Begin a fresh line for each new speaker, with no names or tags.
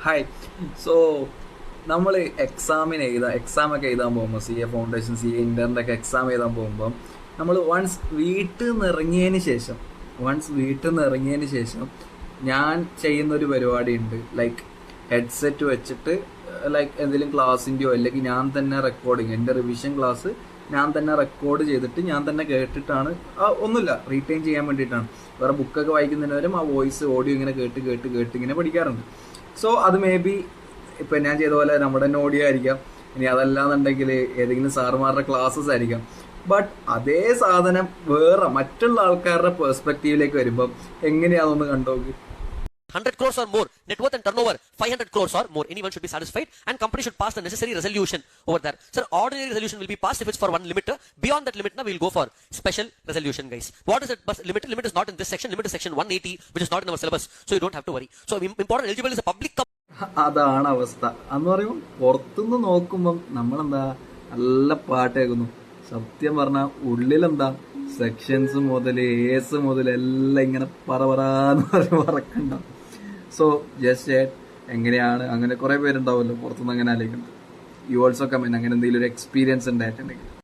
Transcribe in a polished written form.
Hi. So നമ്മൾ എക്സാമൊക്കെ എഴുതാൻ പോകുമ്പോൾ CA ഫൗണ്ടേഷൻ, CA ഇൻ്ററിൻ്റെ ഒക്കെ എക്സാം എഴുതാൻ പോകുമ്പോൾ നമ്മൾ വൺസ് വീട്ടിൽ നിന്ന് ഇറങ്ങിയതിന് ശേഷം ഞാൻ ചെയ്യുന്നൊരു പരിപാടി ഉണ്ട്. ലൈക്ക് ഹെഡ്സെറ്റ് വെച്ചിട്ട് എന്തെങ്കിലും ക്ലാസ്സിൻ്റെയോ അല്ലെങ്കിൽ ഞാൻ തന്നെ എൻ്റെ റിവിഷൻ ക്ലാസ് ഞാൻ തന്നെ റെക്കോർഡ് ചെയ്തിട്ട് ഞാൻ തന്നെ കേട്ടിട്ടാണ്, ഒന്നുമില്ല റീറ്റെയിൻ ചെയ്യാൻ വേണ്ടിയിട്ടാണ്. വേറെ ബുക്കൊക്കെ വായിക്കുന്നതിന് വരും ആ വോയിസ് ഓഡിയോ ഇങ്ങനെ കേട്ട് ഇങ്ങനെ പഠിക്കാറുണ്ട്. സോ അത് മേ ബി ഇപ്പം ഞാൻ ചെയ്ത പോലെ നമ്മുടെ തന്നെ ഓഡിയോ ആയിരിക്കാം, ഇനി അതല്ലാന്നുണ്ടെങ്കിൽ ഏതെങ്കിലും സാറുമാരുടെ ക്ലാസ്സസ് ആയിരിക്കാം. ബട്ട് അതേ സാധനം വേറെ മറ്റുള്ള ആൾക്കാരുടെ പെർസ്പെക്റ്റീവിലേക്ക് വരുമ്പം എങ്ങനെയാണെന്ന് കണ്ടോക്ക്.
100 crores or more net worth and turnover 500 crores or more, anyone should be satisfied and company should pass the necessary resolution over there. Sir, ordinary resolution will be passed if it's for one limit. Beyond that limit, now we'll go for special resolution, guys. What is it? Limit is not in this section. Limit is section 180, which is not in our syllabus, so you don't have to worry. So important eligible is a public
അതാണ് അവസ്ഥ എന്ന് പറയുമ്പോൾ പുറത്തുനിന്ന് നോക്കുമ്പം നമ്മളെന്താ നല്ല പാട്ട് കേൾക്കുന്നു. സത്യം പറഞ്ഞാൽ ഉള്ളിലെന്താ സെക്ഷൻസ് മുതൽ ഏസ് മുതൽ എല്ലാം ഇങ്ങനെ പറന്ന് പറഞ്ഞ് പറക്കണ്ട. സോ ജസ്റ്റ് എങ്ങനെയാണ്, അങ്ങനെ കുറെ പേരുണ്ടാവുമല്ലോ പുറത്തുനിന്ന് അങ്ങനെ ആലോചിക്കുന്നത്. യു ഓൾസോ കമന്റ് അങ്ങനെ എന്തെങ്കിലും ഒരു എക്സ്പീരിയൻസ് ഉണ്ടായിട്ടുണ്ടെങ്കിൽ.